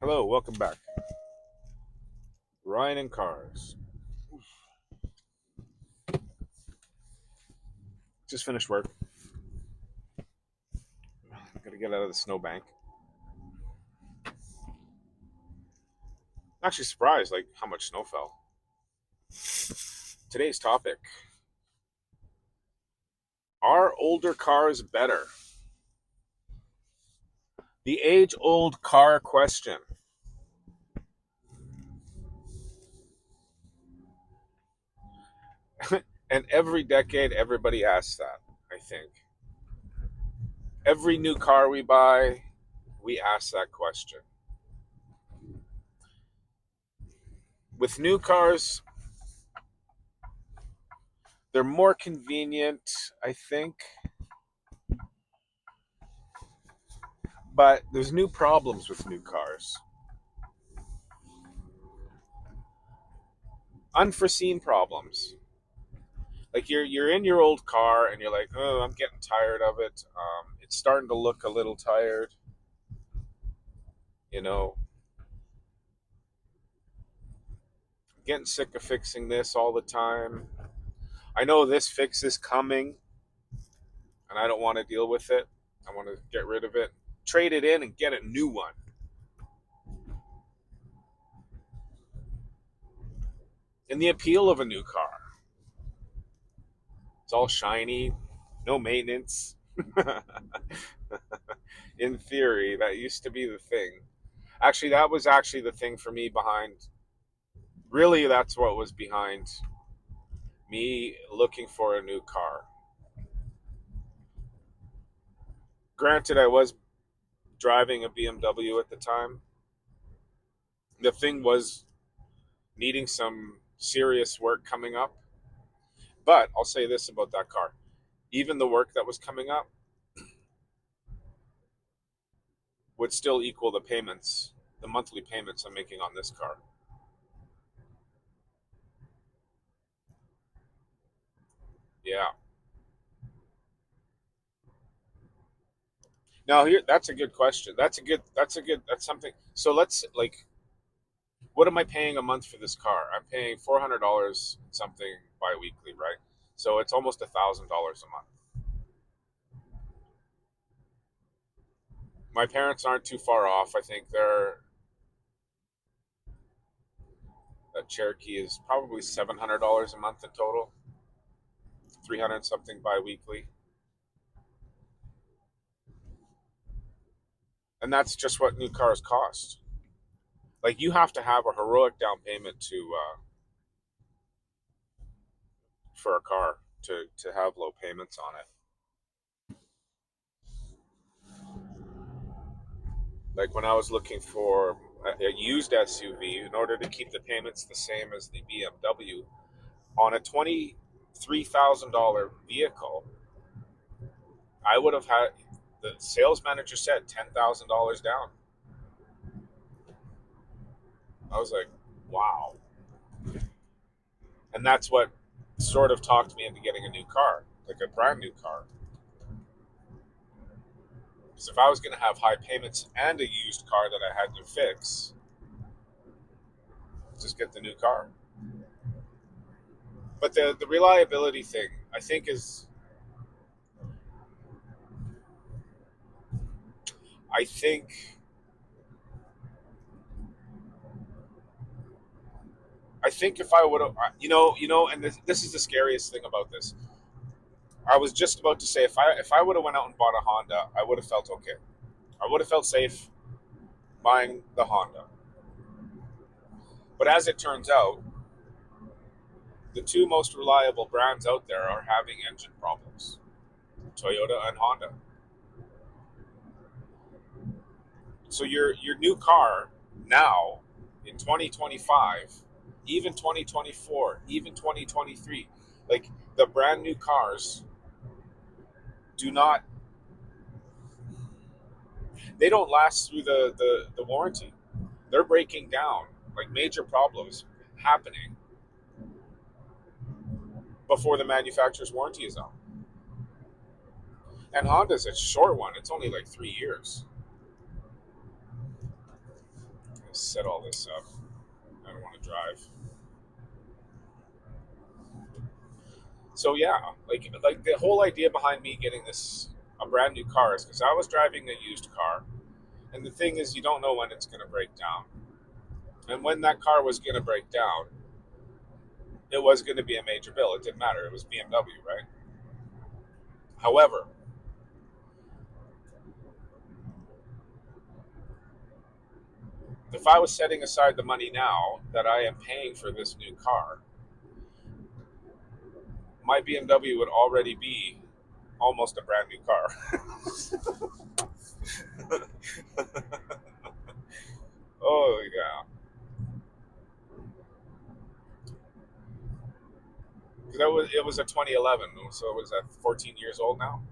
Hello, welcome back. Ryan and Cars. Just finished work. Gotta get out of the snowbank. I'm actually surprised, like how much snow fell. Today's topic: Are older cars better? The age-old car question. And every decade, everybody asks that. I think every new car we buy, we ask that question. With new cars, they're more convenient, I think, but there's new problems with new cars. Unforeseen problems. Like you're in your old car and you're like, oh, I'm getting tired of it. It's starting to look a little tired. You know, getting sick of fixing this all the time. I know this fix is coming, and I don't want to deal with it. I want to get rid of it, trade it in, and get a new one. And the appeal of a new car, it's all shiny, no maintenance. In theory, that used to be the thing. Actually, that was actually the thing for me behind. Really, that's what was behind me looking for a new car. Granted, I was driving a BMW at the time. The thing was needing some serious work coming up. But I'll say this about that car: even the work that was coming up would still equal the payments, the monthly payments I'm making on this car. Yeah. Now here, that's a good question. That's something. So let's like, what am I paying a month for this car? I'm paying $400 something bi-weekly, right? So it's almost $1,000 a month. My parents aren't too far off. I think their that Cherokee is probably $700 a month in total, 300 something bi-weekly, and that's just what new cars cost. Like you have to have a heroic down payment to for a car to have low payments on it. Like when I was looking for a used SUV, in order to keep the payments the same as the BMW on a $23,000 vehicle, I would have had, the sales manager said, $10,000 down. I was like, wow. And that's what sort of talked me into getting a new car, like a brand new car. Because if I was going to have high payments and a used car that I had to fix, just get the new car. But the reliability thing, I think, is I think I think if I would have, and this is the scariest thing about this. I was just about to say if I would have went out and bought a Honda, I would have felt okay. I would have felt safe buying the Honda. But as it turns out, the two most reliable brands out there are having engine problems: Toyota and Honda. So your new car now in 2025, even 2024, even 2023, like the brand new cars do not, they don't last through the warranty. They're breaking down, like major problems happening before the manufacturer's warranty is up. And Honda's a short one; it's only like 3 years. set all this up. I don't want to drive. So yeah, like the whole idea behind me getting this a brand new car is because I was driving a used car, and the thing is, you don't know when it's going to break down, and when that car was going to break down, it was going to be a major bill. It didn't matter. It was BMW, right? However, if I was setting aside the money now that I am paying for this new car, my BMW would already be almost a brand new car. Oh yeah, that was it was a 2011, so it was that 14 years old now.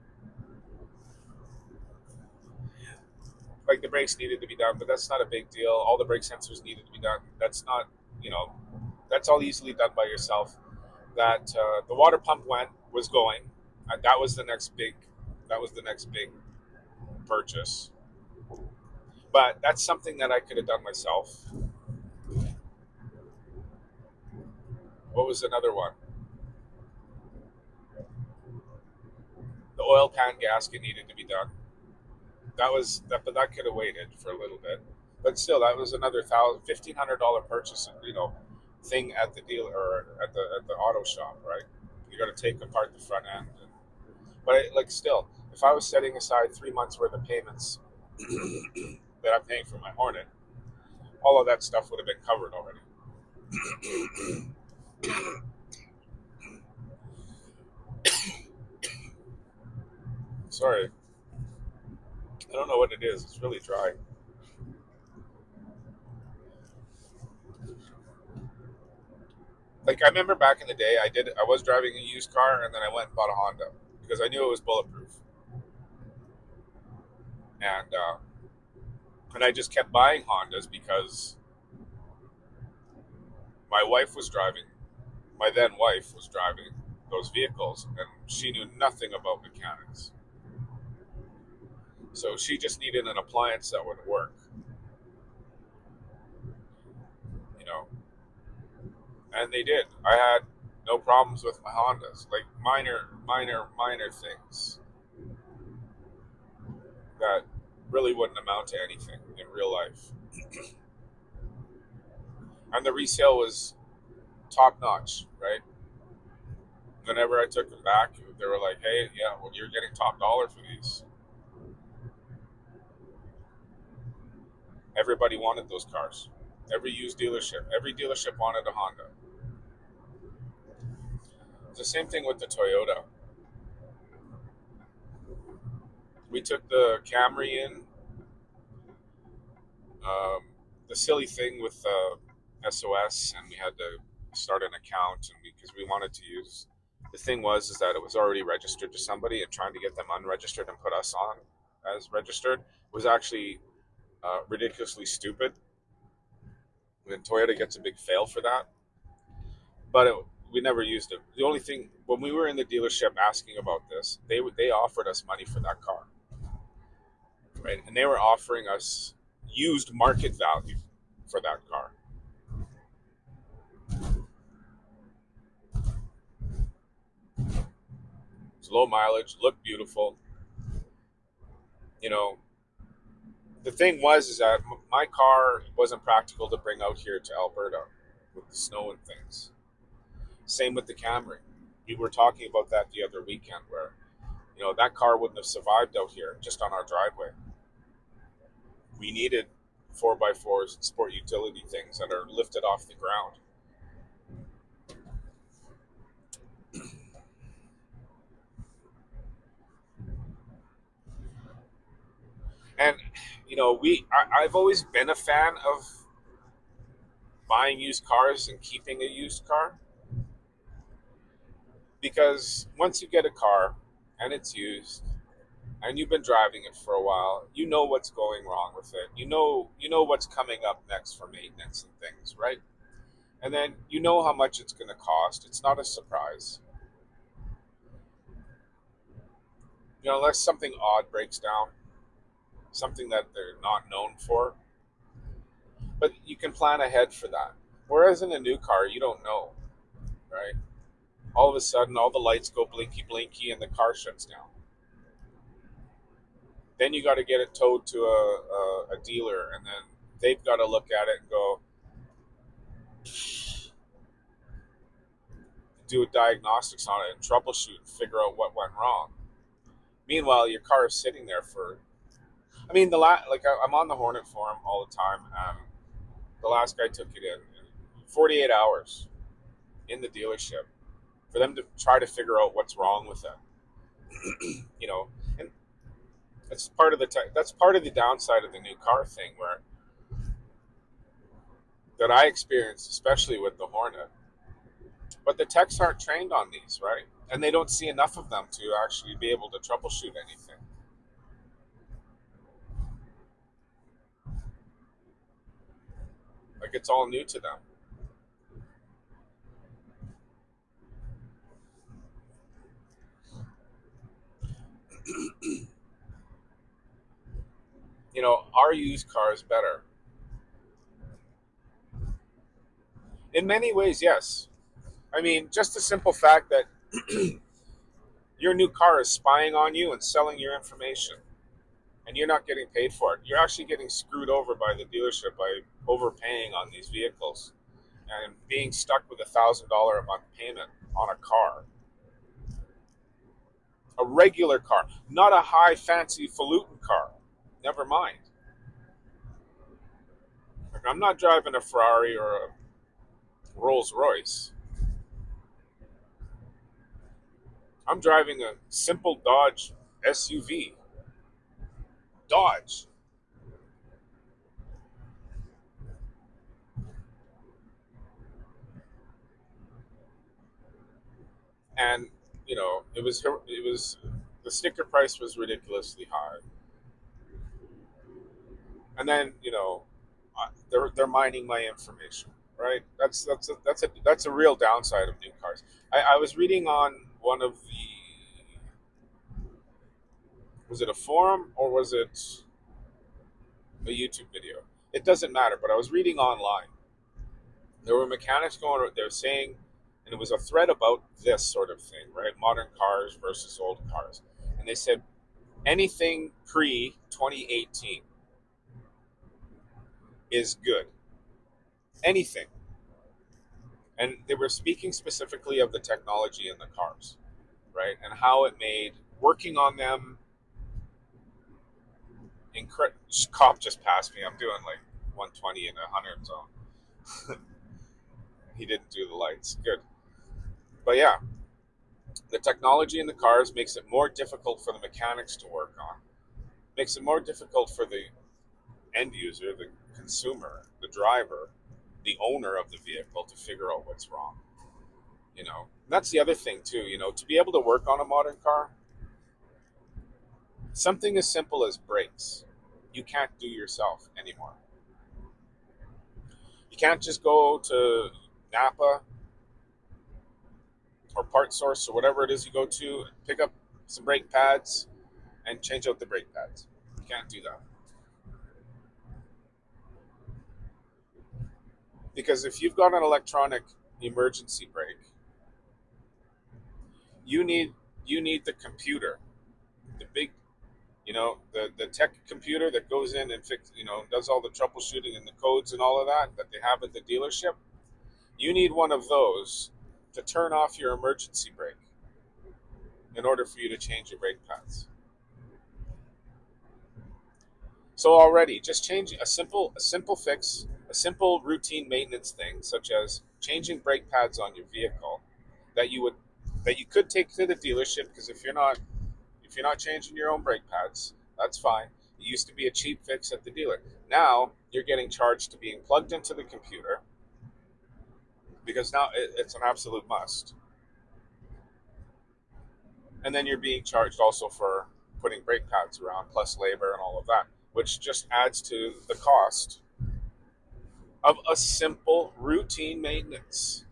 Like the brakes needed to be done, but that's not a big deal. All the brake sensors needed to be done. That's not, you know, that's all easily done by yourself. That the water pump was going. That was the next big. That was the next big purchase. But that's something that I could have done myself. What was another one? The oil pan gasket needed to be done. That was that, but that could have waited for a little bit. But still, that was another $1,500 purchase. Thing at the dealer or at the auto shop, right? You got to take apart the front end. But like still, if I was setting aside 3 months worth of payments that I'm paying for my Hornet, all of that stuff would have been covered already. Sorry, I don't know what it is. It's really dry. Like I remember back in the day, I was driving a used car and then I went and bought a Honda because I knew it was bulletproof, and and I just kept buying Hondas because my wife was driving, my then wife was driving those vehicles, and she knew nothing about mechanics. So she just needed an appliance that would work, you know, and they did. I had no problems with my Hondas, like minor things that really wouldn't amount to anything in real life. And the resale was top notch, right? Whenever I took them back, they were like, "Hey, yeah, well, you're getting top dollar for these." Everybody wanted those cars. Every dealership wanted a Honda. It's the same thing with the Toyota. We took the Camry in. Um, the silly thing with SOS, and we had to start an account, and because we wanted to use. The thing was is that it was already registered to somebody, and trying to get them unregistered and put us on as registered was actually ridiculously stupid. And Toyota gets a big fail for that. But we never used it. The only thing when we were in the dealership asking about this, they offered us money for that car, right? And they were offering us used market value for that car. It's low mileage, looked beautiful. You know, the thing was is that my car wasn't practical to bring out here to Alberta with the snow and things. Same with the Camry. We were talking about that the other weekend, where that car wouldn't have survived out here just on our driveway. We needed 4x4s, sport utility things that are lifted off the ground. And I've always been a fan of buying used cars and keeping a used car because once you get a car and it's used and you've been driving it for a while, you know what's going wrong with it. You know what's coming up next for maintenance and things, right? And then you know how much it's going to cost. It's not a surprise. Unless something odd breaks down, something that they're not known for, But you can plan ahead for that. Whereas in a new car, you don't know, right? All of a sudden, all the lights go blinky blinky and the car shuts down. Then you got to get it towed to a dealer, and then they've got to look at it and go do a diagnostics on it and troubleshoot and figure out what went wrong. Meanwhile, your car is sitting there for. I mean, I'm on the Hornet forum all the time. The last guy took it in 48 hours in the dealership for them to try to figure out what's wrong with it. And that's part of the downside of the new car thing, where that I experienced, especially with the Hornet. But the techs aren't trained on these, right? And they don't see enough of them to actually be able to troubleshoot anything. Like, it's all new to them. Are used cars better? In many ways, yes. I mean, just the simple fact that your new car is spying on you and selling your information, and you're not getting paid for it. You're actually getting screwed over by the dealership by overpaying on these vehicles and being stuck with $1,000 a month payment on a car, a regular car, not a high fancy falutin car. Never mind. Like, I'm not driving a Ferrari or a Rolls Royce. I'm driving a simple Dodge SUV. Dodge. And it was the sticker price was ridiculously high. And then they're mining my information, right? That's a real downside of new cars. I was reading on one of the, was it a forum or was it a YouTube video? It doesn't matter, but I was reading online. There were mechanics going. They're saying, and it was a thread about this sort of thing, right? Modern cars versus old cars, and they said anything pre 2018 is good. Anything. And they were speaking specifically of the technology in the cars, right? And how it made working on them incredible. Cop just passed me. I'm doing like 120 in a 100 zone. He didn't do the lights. Good. But yeah, the technology in the cars makes it more difficult for the mechanics to work on. Makes it more difficult for the end user, the consumer, the driver, the owner of the vehicle to figure out what's wrong. And that's the other thing too. To be able to work on a modern car, something as simple as brakes, you can't do yourself anymore. You can't just go to Napa or Part Source or whatever it is you go to, pick up some brake pads and change out the brake pads. You can't do that. Because if you've got an electronic emergency brake, you need you need the computer, the big, the tech computer that goes in and does all the troubleshooting and the codes and all of that they have at the dealership. You need one of those to turn off your emergency brake in order for you to change your brake pads. So already, just changing a simple fix, a simple routine maintenance thing, such as changing brake pads on your vehicle, that you would that you could take to the dealership, because if you're not changing your own brake pads, that's fine. It used to be a cheap fix at the dealer. Now you're getting charged to being plugged into the computer, because now it's an absolute must. And then you're being charged also for putting brake pads around, plus labor and all of that, which just adds to the cost of a simple routine maintenance.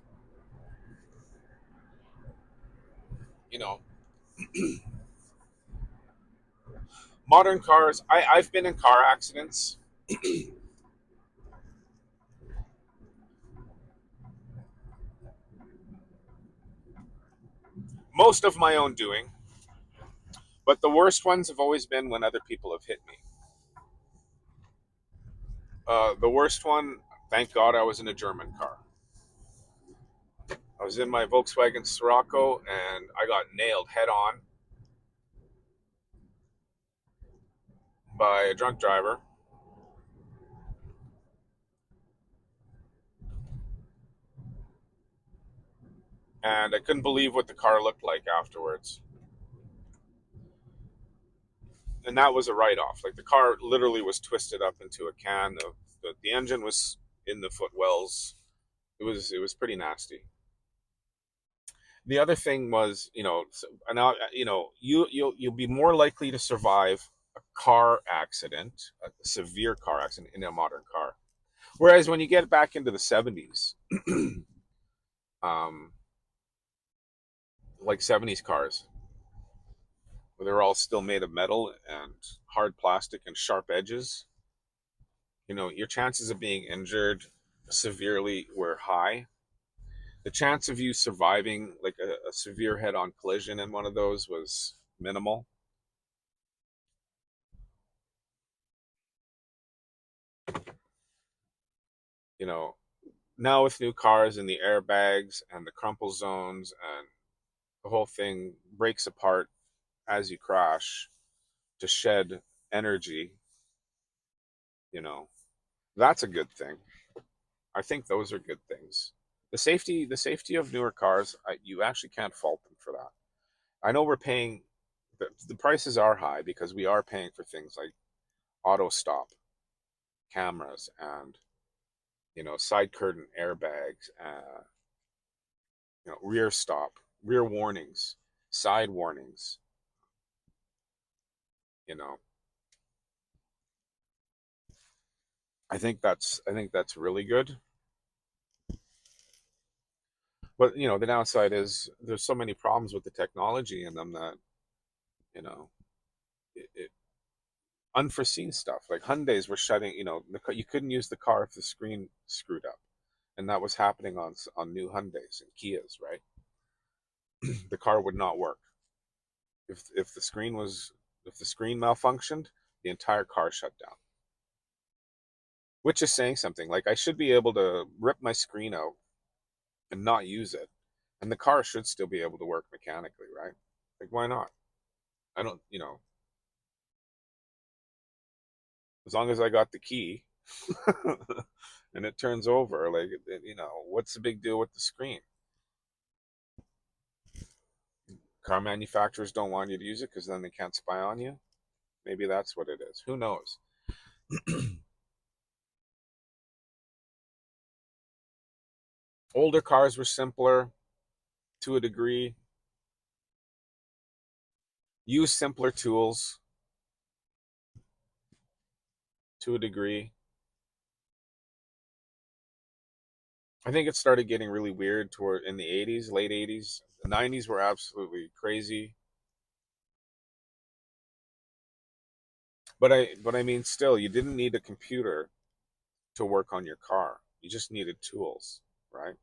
You know, modern cars. I've been in car accidents most of my own doing, but the worst ones have always been when other people have hit me. The worst one, thank God, I was in a German car. I was in my Volkswagen Scirocco and I got nailed head on by a drunk driver, and I couldn't believe what the car looked like afterwards. And that was a write-off. Like the car literally was twisted up into a can. The engine was in the footwells. It was pretty nasty. The other thing was, now you'll be more likely to survive a car accident, a severe car accident in a modern car. Whereas when you get back into the 70s, um, like 70s cars, where they're all still made of metal and hard plastic and sharp edges, your chances of being injured severely were high. The chance of you surviving like a severe head-on collision in one of those was minimal. You know, now with new cars and the airbags and the crumple zones and the whole thing breaks apart as you crash to shed energy, you know, that's a good thing. I think those are good things. The safety of newer cars, you actually can't fault them for that. I know we're paying the prices are high because we are paying for things like auto stop cameras and side curtain airbags, rear stop, rear warnings, side warnings. You know, I think that's really good. But the downside is there's so many problems with the technology in them that you know it unforeseen stuff like Hyundai's were shutting. You couldn't use the car if the screen screwed up, and that was happening on new Hyundai's and Kias. Right, the car would not work if the screen malfunctioned, the entire car shut down. Which is saying something. Like I should be able to rip my screen out and not use it, and the car should still be able to work mechanically, right? Like why not? I don't, as long as I got the key and it turns over, like what's the big deal with the screen? Car manufacturers don't want you to use it because then they can't spy on you. Maybe that's what it is. Who knows? Older cars were simpler to a degree, used simpler tools to a degree. I think it started getting really weird toward in the 80s, late 80s. The 90s were absolutely crazy. But I mean still you didn't need a computer to work on your car. You just needed tools, right?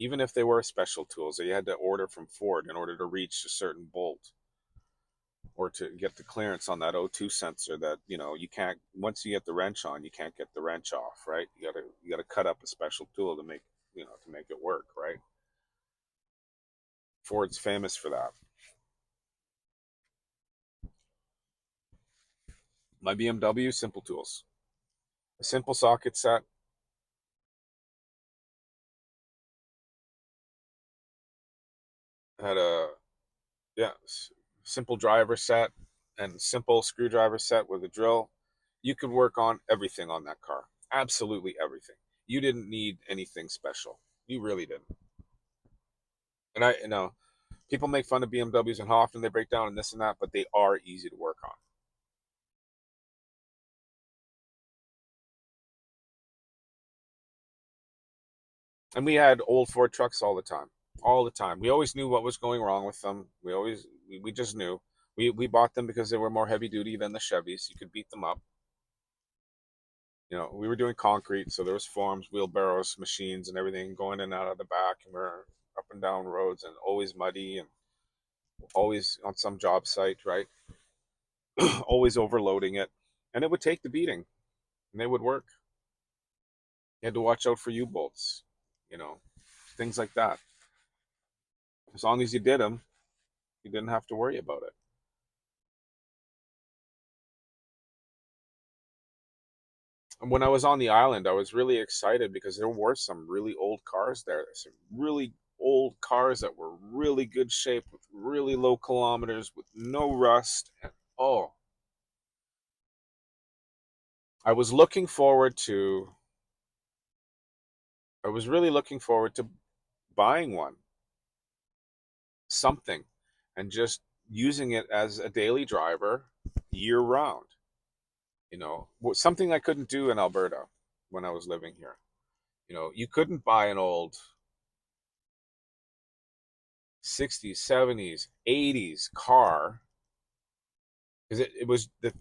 Even if they were special tools that you had to order from Ford in order to reach a certain bolt or to get the clearance on that O2 sensor that, you can't once you get the wrench on, you can't get the wrench off, right? You got to cut up a special tool to make it work, right? Ford's famous for that. My BMW, simple tools. A simple socket set, had a yeah, simple driver set and simple screwdriver set with a drill. You could work on everything on that car. Absolutely everything. You didn't need anything special. You really didn't. And people make fun of BMWs and how often they break down and this and that, but they are easy to work on. And we had old Ford trucks all the time. All the time. We always knew what was going wrong with them. We just knew. We bought them because they were more heavy duty than the Chevys. You could beat them up. We were doing concrete, so there was forms, wheelbarrows, machines, and everything going in and out of the back, and we're up and down roads and always muddy. And always on some job site, right? Always overloading it, and it would take the beating, and they would work. You had to watch out for U-bolts, you know, things like that. As long as you did them, you didn't have to worry about it. And when I was on the island, I was really excited because there were some really old cars there. Some really old cars that were really good shape with really low kilometers with no rust. And oh, I was looking forward to, I was really looking forward to buying one, something, and just using it as a daily driver year round. Something I couldn't do in Alberta when I was living here. You couldn't buy an old 60s, 70s, 80s car because it was the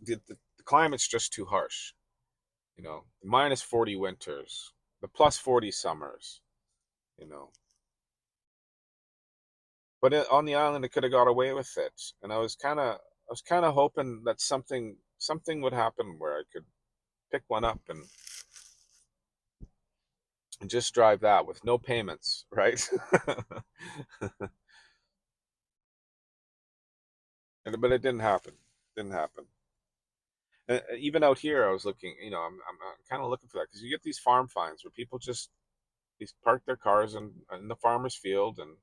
climate's just too harsh. The -40 winters, the +40 summers, you know. But on the island, it could have got away with it, and I was kind of hoping that something would happen where I could pick one up and just drive that with no payments, right? But it didn't happen. Didn't happen. Even out here, I was looking. I'm kind of looking for that because you get these farm finds where people just these park their cars in the farmer's field and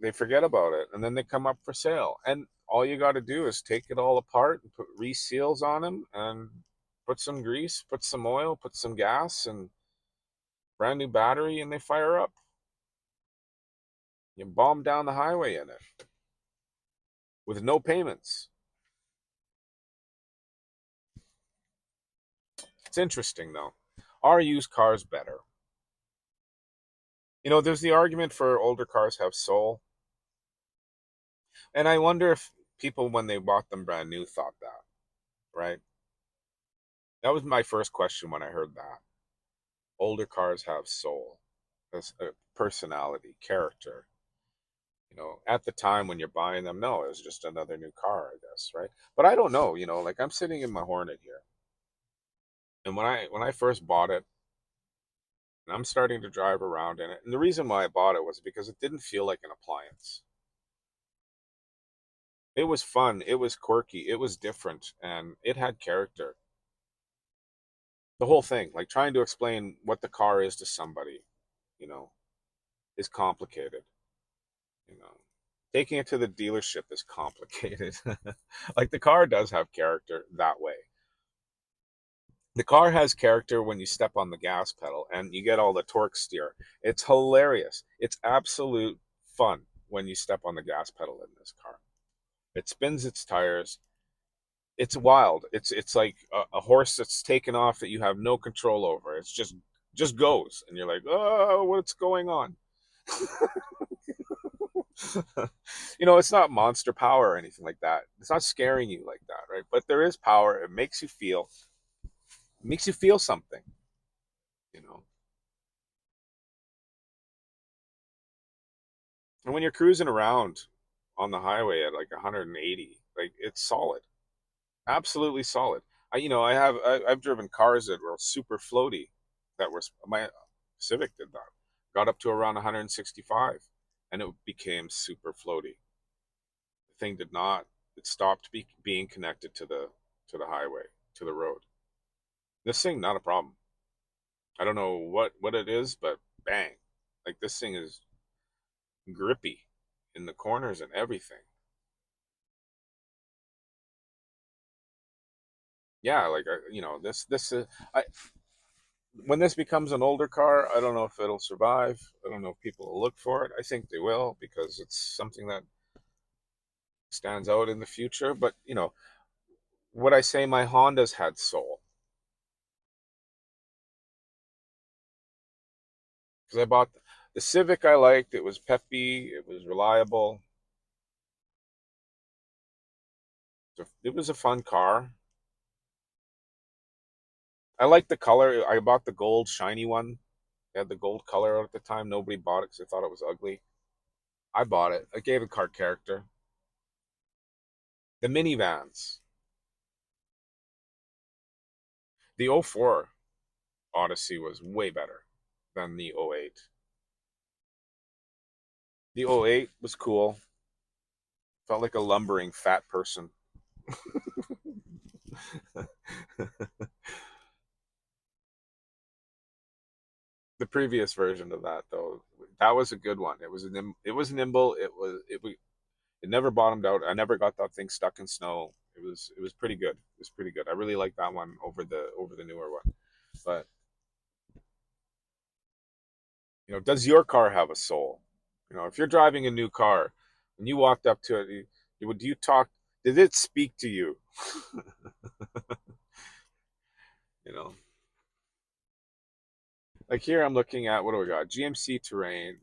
they forget about it, and then they come up for sale. And all you got to do is take it all apart and put reseals on them and put some grease, put some oil, put some gas, and brand new battery, and they fire up. You bomb down the highway in it with no payments. It's interesting though. Are used cars better? There's the argument for older cars have soul, and I wonder if people when they bought them brand new thought that, right? That was my first question when I heard that. Older cars have soul, personality, character. At the time when you're buying them, no, it was just another new car, I guess, right? But I don't know. Like I'm sitting in my Hornet here, and when I first bought it, and I'm starting to drive around in it, and the reason why I bought it was because it didn't feel like an appliance. It was fun, it was quirky, it was different, and it had character. The whole thing, like trying to explain what the car is to somebody, you know, is complicated. You know, taking it to the dealership is complicated. Like the car does have character that way. The car has character when you step on the gas pedal and you get all the torque steer. It's hilarious. It's absolute fun when you step on the gas pedal in this car. It spins its tires. It's wild. It's like a horse that's taken off that you have no control over. It's just goes, and you're like, oh, what's going on? It's not monster power or anything like that. It's not scaring you like that, right? But there is power. It makes you feel something, you know. And when you're cruising around on the highway at like 180, like it's solid, absolutely solid. I've driven cars that were super floaty, that were my Civic did that, got up to around 165, and it became super floaty. The thing did not. It stopped being connected to the highway, to the road. This thing, not a problem. I don't know what it is, but bang, like this thing is grippy in the corners and everything. Yeah, like I when this becomes an older car, I don't know if it'll survive. I don't know if people will look for it. I think they will because it's something that stands out in the future. But would I say my Hondas had soul? Because I bought the Civic I liked. It was peppy. It was reliable. It was a fun car. I liked the color. I bought the gold shiny one. It had the gold color out at the time. Nobody bought it because they thought it was ugly. I bought it. I gave it car character. The minivans. The '04 Odyssey was way better than the '08. The '08 was cool. Felt like a lumbering fat person. The previous version of that though, that was a good one. It was nimble. It never bottomed out. I never got that thing stuck in snow. It was pretty good. It was pretty good. I really like that one over the newer one. But does your car have a soul? If you're driving a new car and you walked up to it, do you talk? Did it speak to you? you know, like here I'm looking at what do we got? GMC Terrain.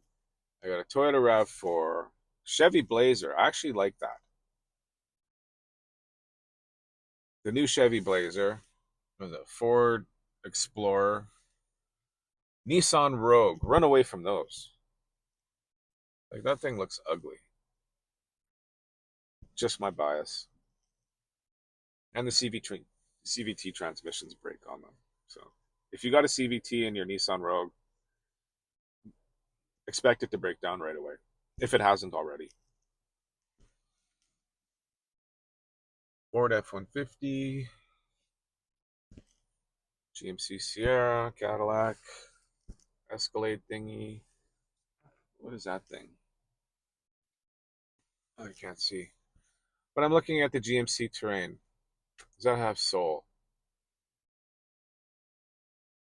I got a Toyota RAV4, Chevy Blazer. I actually like that. The new Chevy Blazer was a Ford Explorer, Nissan Rogue. Run away from those. Like that thing looks ugly. Just my bias. And the CVT transmissions break on them. So if you got a CVT in your Nissan Rogue, expect it to break down right away if it hasn't already. Ford F-150, GMC Sierra, Cadillac, Escalade thingy. What is that thing? Oh, I can't see. But I'm looking at the GMC Terrain. Does that have soul?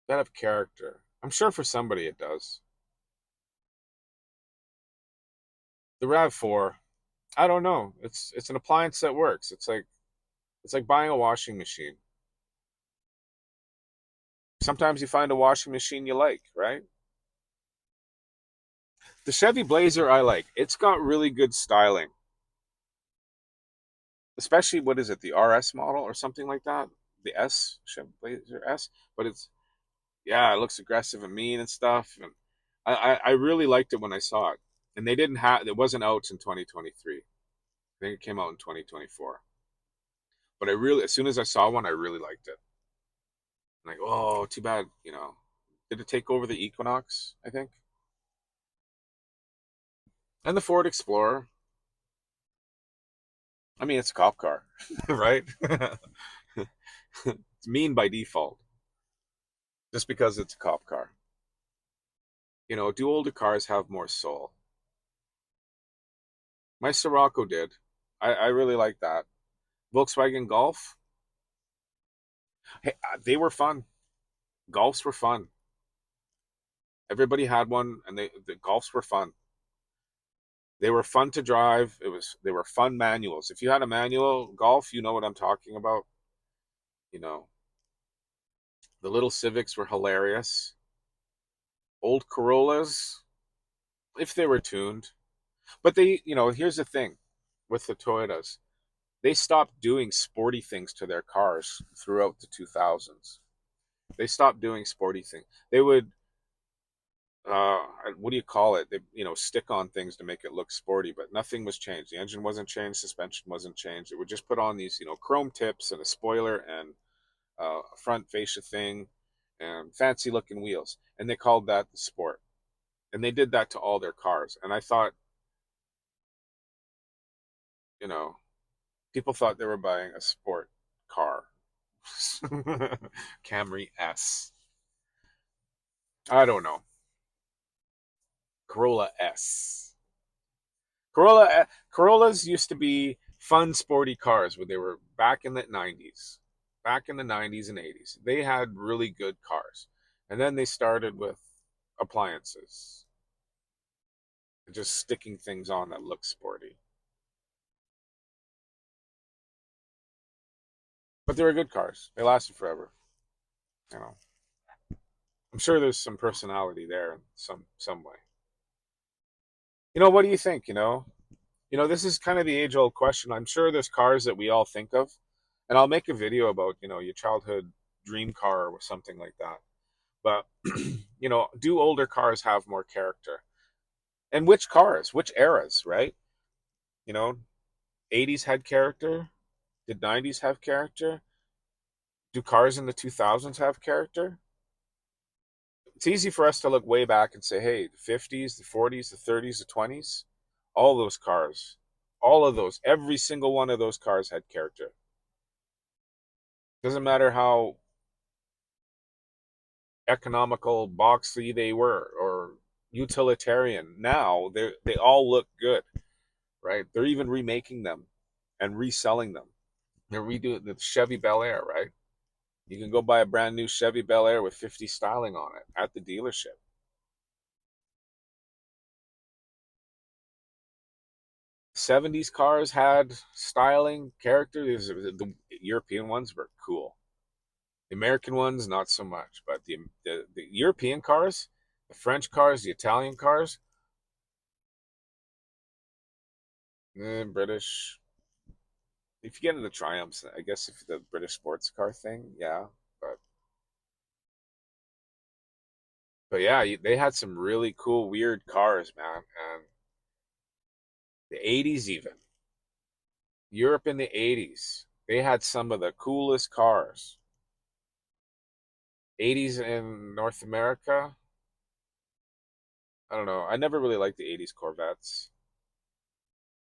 Does that have character? I'm sure for somebody it does. The RAV4, I don't know. It's an appliance that works. It's like buying a washing machine. Sometimes you find a washing machine you like, right? The Chevy Blazer I like. It's got really good styling. Especially what is it, the RS model or something like that? The S, Chevy Blazer S, but it's yeah, it looks aggressive and mean and stuff. And I really liked it when I saw it. And they didn't have it wasn't out in 2023. I think it came out in 2024. But I really as soon as I saw one, I really liked it. I'm like, oh, too bad, Did it take over the Equinox, I think? And the Ford Explorer. I mean, it's a cop car, right? It's mean by default, just because it's a cop car. Do older cars have more soul? My Sirocco did. I really like that. Volkswagen Golf, hey, they were fun. Golfs were fun. Everybody had one, and the Golfs were fun. They were fun to drive. They were fun manuals. If you had a manual Golf, you know what I'm talking about. You know, the little Civics were hilarious. Old Corollas, if they were tuned, but here's the thing with the Toyotas. They stopped doing sporty things to their cars throughout the 2000s. They stopped doing sporty things. They would uh what do you call it? They stick on things to make it look sporty, but nothing was changed. The engine wasn't changed, suspension wasn't changed. It would just put on these chrome tips and a spoiler and a front fascia thing and fancy looking wheels, and they called that the sport. And they did that to all their cars. And I thought, you know people thought they were buying a sport car. Camry S. I don't know. Corolla S. Corollas used to be fun, sporty cars when they were back in the 90s. Back in the 90s and 80s. They had really good cars. And then they started with appliances. Just sticking things on that look sporty. But they were good cars. They lasted forever. You know. I'm sure there's some personality there in some way. What do you think? This is kind of the age old question. I'm sure there's cars that we all think of, and I'll make a video about your childhood dream car or something like that. But do older cars have more character? And which cars? Which eras, right? You know, 80s had character. Did 90s have character? Do cars in the 2000s have character? It's easy for us to look way back and say, hey, the 50s, the 40s, the 30s, the 20s, all those cars, all of those, every single one of those cars had character. Doesn't matter how economical, boxy they were or utilitarian. Now they all look good, right? They're even remaking them and reselling them. They're redoing the Chevy Bel Air, right? You can go buy a brand new Chevy Bel Air with 50 styling on it at the dealership. 70s cars had styling, character. The European ones were cool. The American ones, not so much. But the European cars, the French cars, the Italian cars, British. If you get into Triumphs, I guess if the British sports car thing, yeah. But but yeah, they had some really cool, weird cars, man. And the 80s even. Europe in the 80s, they had some of the coolest cars. 80s in North America, I don't know. I never really liked the 80s Corvettes.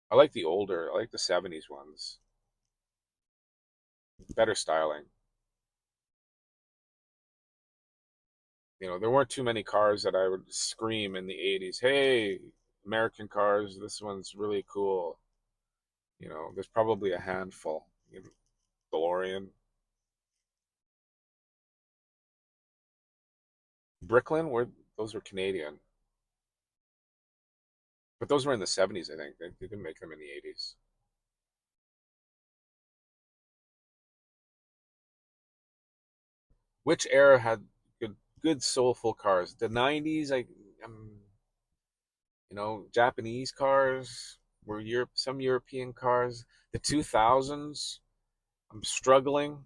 I like the older, I like the 70s ones. Better styling. There weren't too many cars that I would scream in the 80s, hey, American cars, this one's really cool. There's probably a handful. DeLorean. Bricklin, those were Canadian. But those were in the 70s, I think. They didn't make them in the 80s. Which era had good soulful cars? The 90s, Japanese cars were some European cars. The 2000s, I'm struggling.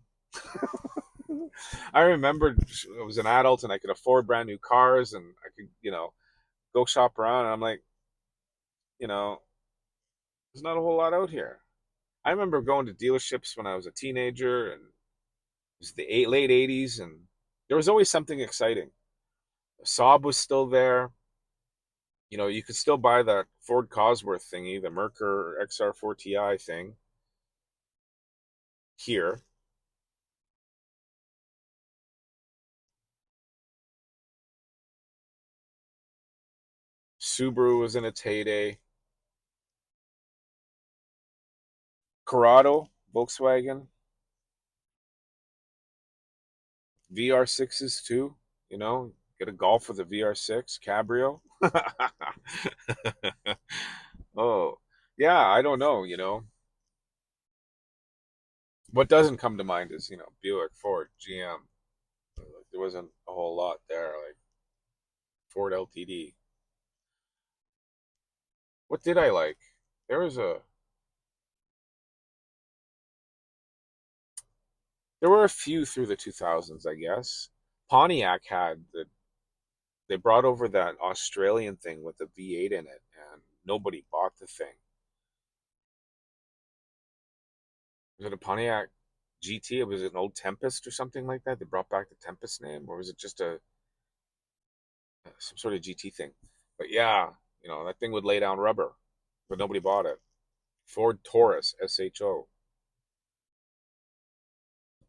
I remember I was an adult and I could afford brand new cars and I could, go shop around and I'm like, you know, there's not a whole lot out here. I remember going to dealerships when I was a teenager and it was the late 80s and there was always something exciting. Saab was still there. You could still buy that Ford Cosworth thingy, the Merkur XR4 Ti thing here. Subaru was in its heyday. Corrado, Volkswagen, VR6s too. Get a Golf with a VR6 Cabrio. Oh, yeah, I don't know. What doesn't come to mind is, Buick, Ford, GM. Like, there wasn't a whole lot there, like Ford LTD. What did I like? There was a there were a few through the 2000s, I guess. Pontiac they brought over that Australian thing with the V8 in it, and nobody bought the thing. Was it a Pontiac GT? Was it an old Tempest or something like that? They brought back the Tempest name, or was it just a some sort of GT thing? But yeah, that thing would lay down rubber, but nobody bought it. Ford Taurus SHO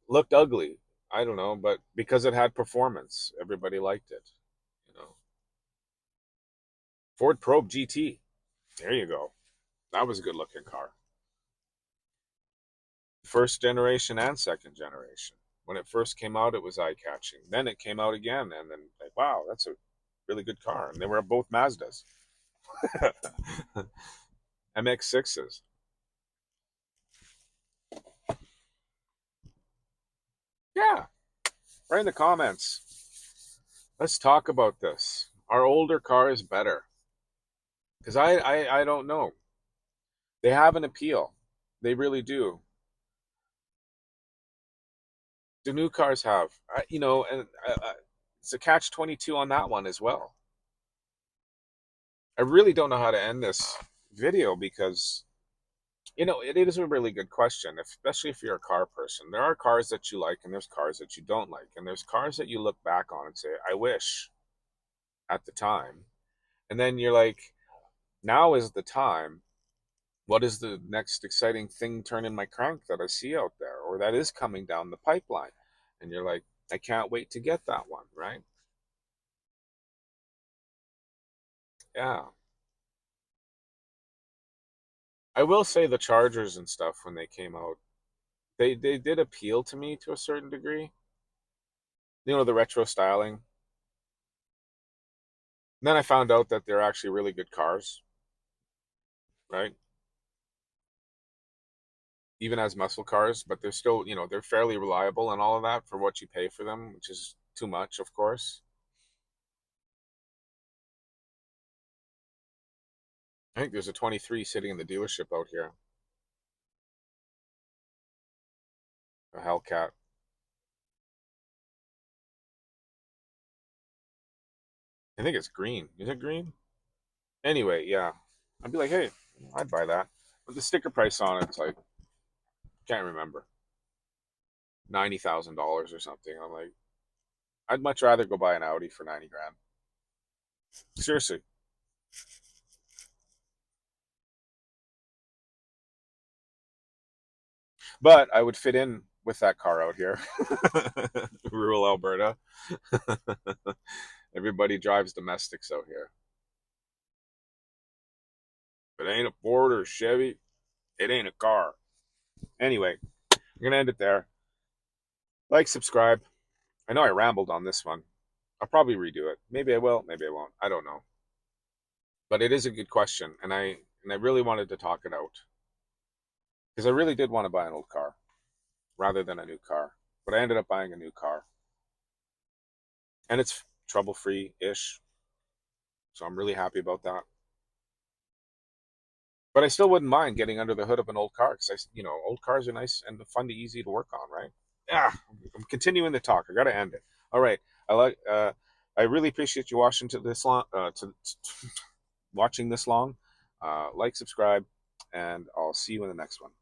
looked ugly. I don't know, but because it had performance, everybody liked it. You know, Ford Probe GT. There you go. That was a good looking car. First generation and second generation. When it first came out, it was eye catching. Then it came out again, and then like, wow, that's a really good car. And they were both Mazdas, MX6s. Yeah, right in the comments. Let's talk about this. Are older cars better? Because I don't know. They have an appeal. They really do. The new cars have, and it's a catch-22 on that one as well. I really don't know how to end this video because it is a really good question, especially if you're a car person. There are cars that you like, and there's cars that you don't like, and there's cars that you look back on and say, "I wish," at the time, and then you're like, "Now is the time. What is the next exciting thing turning my crank that I see out there, or that is coming down the pipeline?" And you're like, "I can't wait to get that one," right? Yeah. I will say the Chargers and stuff when they came out, they did appeal to me to a certain degree. The retro styling. And then I found out that they're actually really good cars, right? Even as muscle cars, but they're still, they're fairly reliable and all of that for what you pay for them, which is too much, of course. I think there's a 23 sitting in the dealership out here, a Hellcat. I think it's green. Is it green? Anyway, yeah. I'd be like, hey, I'd buy that. But the sticker price on it's like, can't remember, $90,000 or something. I'm like, I'd much rather go buy an Audi for 90 grand. Seriously. But I would fit in with that car out here, rural Alberta. Everybody drives domestics out here. If it ain't a Ford or a Chevy, it ain't a car. Anyway, I'm going to end it there. Like, subscribe. I know I rambled on this one. I'll probably redo it. Maybe I will, maybe I won't. I don't know. But it is a good question, and I really wanted to talk it out because I really did want to buy an old car rather than a new car. But I ended up buying a new car, and it's trouble-free ish. So I'm really happy about that. But I still wouldn't mind getting under the hood of an old car because old cars are nice and fun to easy to work on, right? Yeah, I'm continuing the talk. I got to end it. All right. I like. I really appreciate you watching to this long. Watching this long. Like, subscribe, and I'll see you in the next one.